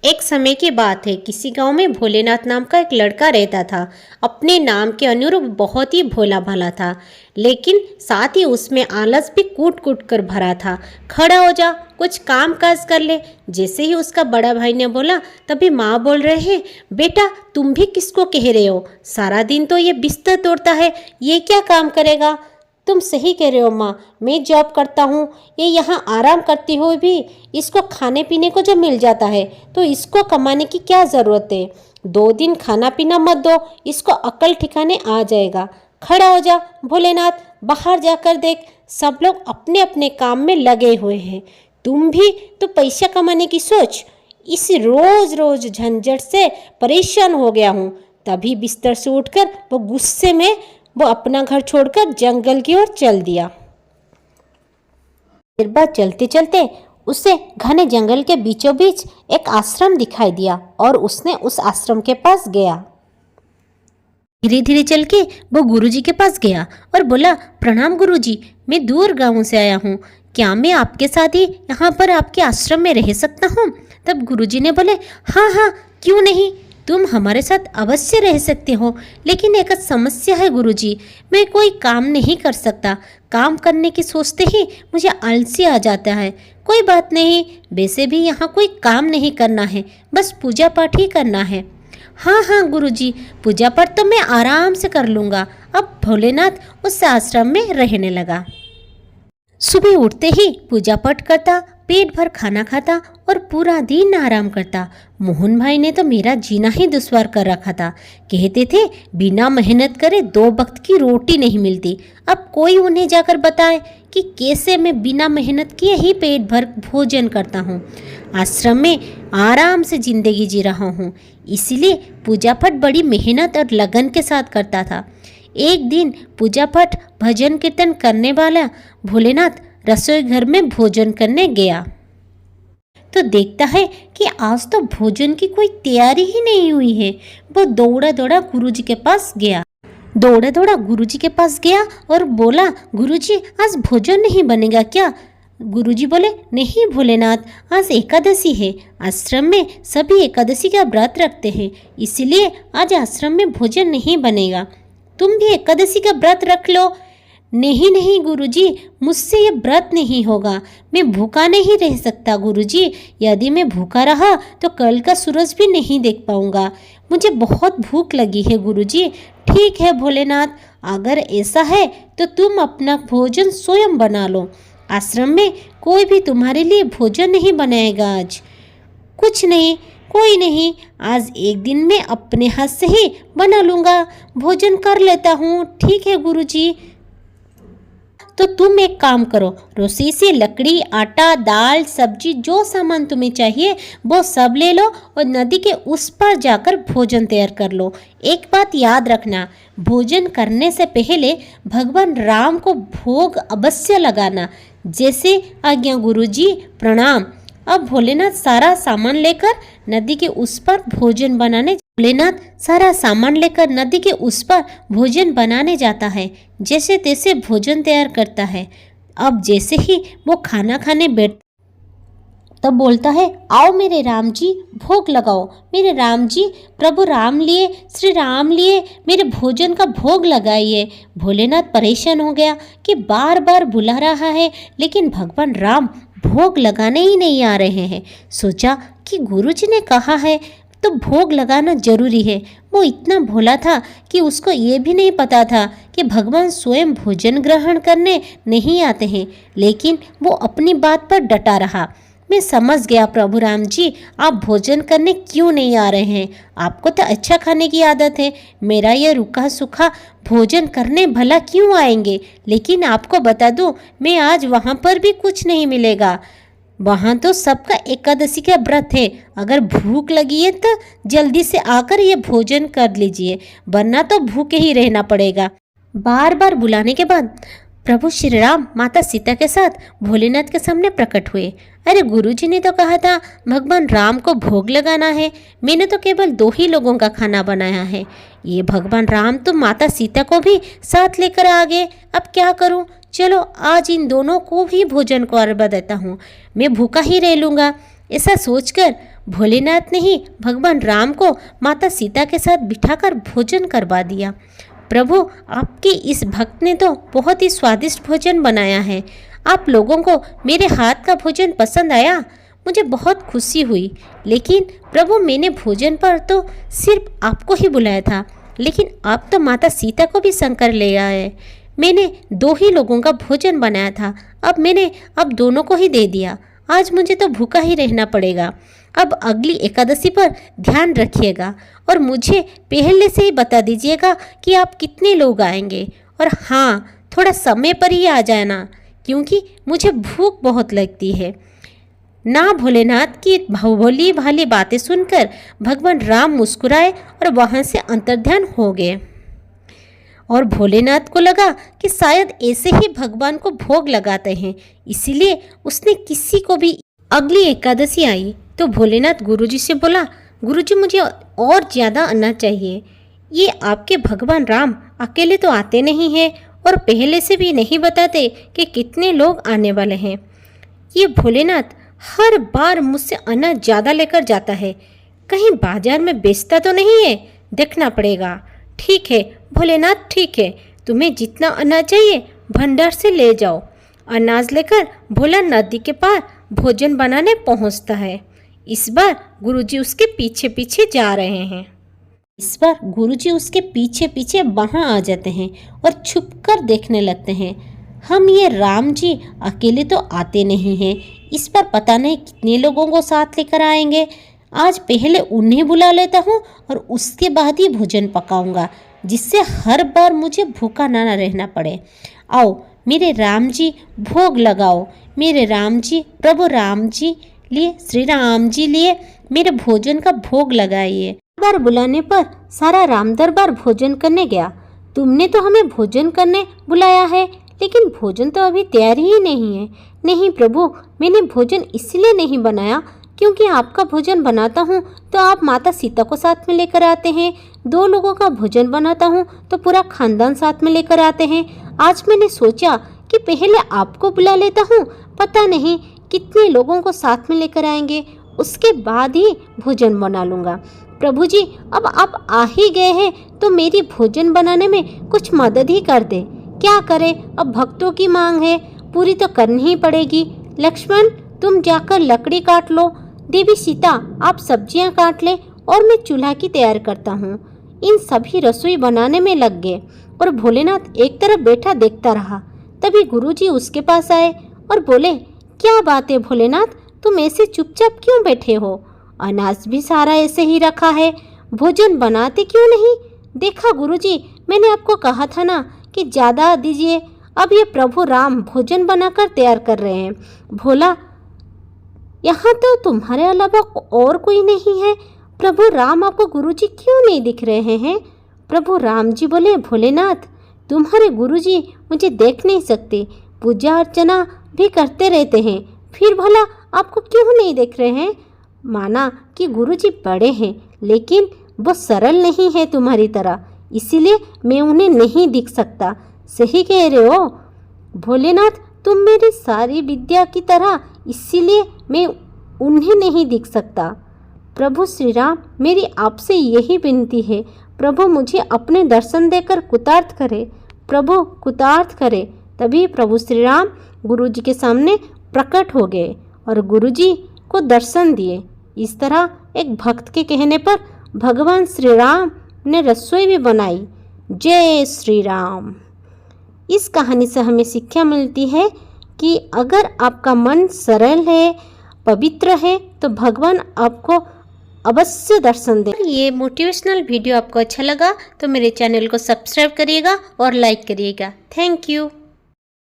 एक समय की बात है, किसी गांव में भोलेनाथ नाम का एक लड़का रहता था। अपने नाम के अनुरूप बहुत ही भोला भाला था, लेकिन साथ ही उसमें आलस भी कूट कूट कर भरा था। खड़ा हो जा, कुछ काम काज कर ले। जैसे ही उसका बड़ा भाई ने बोला, तभी माँ बोल रहे हैं, बेटा तुम भी किसको कह रहे हो? सारा दिन तो ये बिस्तर तोड़ता है, ये क्या काम करेगा? तुम सही कह रहे हो माँ, मैं जॉब करता हूँ, ये यहाँ आराम करती हुई भी इसको खाने पीने को जो मिल जाता है, तो इसको कमाने की क्या ज़रूरत है? 2 दिन खाना पीना मत दो, इसको अकल ठिकाने आ जाएगा। खड़ा हो जा भोलेनाथ, बाहर जाकर देख, सब लोग अपने अपने काम में लगे हुए हैं। तुम भी तो पैसा कमाने की सोच। इस रोज रोज झंझट से परेशान हो गया हूँ। तभी बिस्तर से उठकर वो गुस्से में वो अपना घर छोड़कर जंगल की ओर चल दिया। देर बाद चलते चलते उसे घने जंगल के बीचों बीच एक आश्रम दिखाई दिया और उसने उस आश्रम के पास गया। धीरे धीरे चल के वो गुरुजी के पास गया और बोला, प्रणाम गुरुजी, मैं दूर गांव से आया हूँ, क्या मैं आपके साथ ही यहाँ पर आपके आश्रम में रह सकता हूँ? तब गुरुजी ने बोले, हाँ हाँ क्यों नहीं, तुम हमारे साथ अवश्य रह सकते हो, लेकिन एक समस्या है गुरुजी, मैं कोई काम नहीं कर सकता। काम करने की सोचते ही मुझे आलसी आ जाता है। कोई बात नहीं, वैसे भी यहाँ कोई काम नहीं करना है, बस पूजा पाठ ही करना है। हाँ हाँ गुरुजी, पूजा पाठ तो मैं आराम से कर लूँगा। अब भोलेनाथ उस आश्रम में रहने लगा। सुबह उठते ही पूजा पाठ करता, पेट भर खाना खाता और पूरा दिन आराम करता। मोहन भाई ने तो मेरा जीना ही दुश्वार कर रखा था। कहते थे बिना मेहनत करे 2 वक्त की रोटी नहीं मिलती। अब कोई उन्हें जाकर बताए कि कैसे मैं बिना मेहनत किए ही पेट भर भोजन करता हूँ। आश्रम में आराम से जिंदगी जी रहा हूँ, इसलिए पूजा पाठ बड़ी मेहनत और लगन के साथ करता था। एक दिन पूजा पाठ भजन कीर्तन करने वाला भोलेनाथ रसोई घर में भोजन करने गया तो देखता है कि आज तो भोजन की कोई तैयारी ही नहीं हुई है। वो दौड़ा दौड़ा गुरुजी के पास गया और बोला, गुरुजी आज भोजन नहीं बनेगा क्या? गुरुजी बोले, नहीं भोलेनाथ, आज एकादशी है, आश्रम में सभी एकादशी का व्रत रखते हैं, इसलिए आज आश्रम में भोजन नहीं बनेगा। तुम भी एकादशी का व्रत रख लो। नहीं नहीं गुरुजी, मुझसे ये व्रत नहीं होगा, मैं भूखा नहीं रह सकता गुरुजी। यदि मैं भूखा रहा तो कल का सूरज भी नहीं देख पाऊंगा, मुझे बहुत भूख लगी है गुरुजी। ठीक है भोलेनाथ, अगर ऐसा है तो तुम अपना भोजन स्वयं बना लो, आश्रम में कोई भी तुम्हारे लिए भोजन नहीं बनाएगा आज। कुछ नहीं, कोई नहीं, आज एक दिन मैं अपने हाथ से ही बना लूँगा, भोजन कर लेता हूँ। ठीक है गुरुजी, तो तुम एक काम करो, रसोई से लकड़ी, आटा, दाल, सब्जी, जो सामान तुम्हें चाहिए वो सब ले लो और नदी के उस पार जाकर भोजन तैयार कर लो। एक बात याद रखना, भोजन करने से पहले भगवान राम को भोग अवश्य लगाना। जैसे आज्ञा गुरुजी, प्रणाम। अब भोलेनाथ सारा सामान लेकर नदी के उस पर भोजन बनाने जाता है। जैसे तैसे भोजन तैयार करता है। अब जैसे ही वो खाना खाने बैठ तब बोलता है, आओ मेरे राम जी, भोग लगाओ। मेरे राम जी, प्रभु राम लिए, श्री राम लिए मेरे भोजन का भोग लगाइए। भोलेनाथ परेशान हो गया कि बार बार बुला रहा है, लेकिन भगवान राम भोग लगाने ही नहीं आ रहे हैं। सोचा कि गुरुजी ने कहा है तो भोग लगाना जरूरी है। वो इतना भोला था कि उसको ये भी नहीं पता था कि भगवान स्वयं भोजन ग्रहण करने नहीं आते हैं, लेकिन वो अपनी बात पर डटा रहा। मैं समझ गया प्रभु राम जी, आप भोजन करने क्यों नहीं आ रहे हैं? आपको तो अच्छा खाने की आदत है, मेरा ये रूखा सूखा भोजन करने भला क्यों आएंगे? लेकिन आपको बता दूं, मैं आज वहाँ पर भी कुछ नहीं मिलेगा। वहाँ तो सबका एकादशी का व्रत है। अगर भूख लगी है तो जल्दी से आकर ये भोजन कर लीजिए, वरना तो भूखे ही रहना पड़ेगा। बार बार बुलाने के बाद प्रभु श्री राम माता सीता के साथ भोलेनाथ के सामने प्रकट हुए। अरे गुरुजी ने तो कहा था भगवान राम को भोग लगाना है, मैंने तो केवल 2 ही लोगों का खाना बनाया है। ये भगवान राम तो माता सीता को भी साथ लेकर आ गए। अब क्या करूं? चलो आज इन दोनों को भी भोजन करवा देता हूँ, मैं भूखा ही रह लूँगा। ऐसा सोचकर भोलेनाथ ने ही भगवान राम को माता सीता के साथ बिठाकर भोजन करवा दिया। प्रभु, आपके इस भक्त ने तो बहुत ही स्वादिष्ट भोजन बनाया है। आप लोगों को मेरे हाथ का भोजन पसंद आया, मुझे बहुत खुशी हुई। लेकिन प्रभु, मैंने भोजन पर तो सिर्फ आपको ही बुलाया था, लेकिन आप तो माता सीता को भी संग कर ले आए। मैंने 2 ही लोगों का भोजन बनाया था, अब दोनों को ही दे दिया। आज मुझे तो भूखा ही रहना पड़ेगा। अब अगली एकादशी पर ध्यान रखिएगा और मुझे पहले से ही बता दीजिएगा कि आप कितने लोग आएंगे। और हाँ, थोड़ा समय पर ही आ जाना, क्योंकि मुझे भूख बहुत लगती है। ना भोलेनाथ की भोली भाली बातें सुनकर भगवान राम मुस्कुराए और वहाँ से अंतर्ध्यान हो गए। और भोलेनाथ को लगा कि शायद ऐसे ही भगवान को भोग लगाते हैं, इसीलिए उसने किसी को भी। अगली एकादशी आई तो भोलेनाथ गुरुजी से बोला, गुरुजी, मुझे और ज़्यादा अन्न चाहिए। ये आपके भगवान राम अकेले तो आते नहीं हैं और पहले से भी नहीं बताते कि कितने लोग आने वाले हैं। ये भोलेनाथ हर बार मुझसे अन्न ज़्यादा लेकर जाता है, कहीं बाजार में बेचता तो नहीं है, देखना पड़ेगा। ठीक है भोलेनाथ, ठीक है, तुम्हें जितना अनाज चाहिए भंडार से ले जाओ। अनाज लेकर भोला नदी के पार भोजन बनाने पहुंचता है। इस बार गुरुजी उसके पीछे पीछे जा रहे हैं। इस बार गुरुजी उसके पीछे पीछे वहाँ आ जाते हैं और छुपकर देखने लगते हैं। हम ये राम जी अकेले तो आते नहीं हैं, इस बार पता नहीं कितने लोगों को साथ लेकर आएंगे। आज पहले उन्हें बुला लेता हूँ और उसके बाद ही भोजन पकाऊंगा, जिससे हर बार मुझे भूखा ना रहना पड़े। आओ मेरे राम जी, भोग लगाओ। मेरे राम जी, प्रभु राम जी लिए, श्री राम जी लिए मेरे भोजन का भोग लगाइए। बार बुलाने पर सारा राम दरबार भोजन करने गया। तुमने तो हमें भोजन करने बुलाया है, लेकिन भोजन तो अभी तैयार ही नहीं है। नहीं प्रभु, मैंने भोजन इसलिए नहीं बनाया क्योंकि आपका भोजन बनाता हूँ तो आप माता सीता को साथ में लेकर आते हैं, 2 लोगों का भोजन बनाता हूँ तो पूरा खानदान साथ में लेकर आते हैं। आज मैंने सोचा कि पहले आपको बुला लेता हूँ, पता नहीं कितने लोगों को साथ में लेकर आएंगे, उसके बाद ही भोजन बना लूँगा। प्रभु जी, अब आप आ ही गए हैं तो मेरी भोजन बनाने में कुछ मदद ही कर दे। क्या करें, अब भक्तों की मांग है, पूरी तो करनी ही पड़ेगी। लक्ष्मण, तुम जाकर लकड़ी काट लो। देवी सीता, आप सब्जियां काट ले और मैं चूल्हा की तैयार करता हूँ। इन सभी रसोई बनाने में लग गए और भोलेनाथ एक तरफ बैठा देखता रहा। तभी गुरुजी उसके पास आए और बोले, क्या बात है भोलेनाथ, तुम ऐसे चुपचाप क्यों बैठे हो? अनाज भी सारा ऐसे ही रखा है, भोजन बनाते क्यों नहीं? देखा गुरुजी, मैंने आपको कहा था ना कि ज़्यादा दीजिए। अब ये प्रभु राम भोजन बनाकर तैयार कर रहे हैं। भोला, यहाँ तो तुम्हारे अलावा और कोई नहीं है। प्रभु राम आपको गुरुजी क्यों नहीं दिख रहे हैं? प्रभु राम जी बोले, भोलेनाथ, तुम्हारे गुरुजी मुझे देख नहीं सकते, पूजा अर्चना भी करते रहते हैं, फिर भला आपको क्यों नहीं देख रहे हैं? माना कि गुरुजी बड़े हैं, लेकिन वो सरल नहीं है तुम्हारी तरह, इसीलिए मैं उन्हें नहीं दिख सकता। सही कह रहे हो भोलेनाथ, तुम मेरी सारी विद्या की तरह, इसीलिए मैं उन्हें नहीं दिख सकता। प्रभु श्री राम, मेरी आपसे यही विनती है, प्रभु मुझे अपने दर्शन देकर कृतार्थ करे, प्रभु कृतार्थ करे। तभी प्रभु श्री राम गुरुजी के सामने प्रकट हो गए और गुरुजी को दर्शन दिए। इस तरह एक भक्त के कहने पर भगवान श्री राम ने रसोई भी बनाई। जय श्री राम। इस कहानी से हमें शिक्षा मिलती है कि अगर आपका मन सरल है, पवित्र है, तो भगवान आपको अवश्य दर्शन दे। ये मोटिवेशनल वीडियो आपको अच्छा लगा तो मेरे चैनल को सब्सक्राइब करिएगा और लाइक करिएगा। Thank you.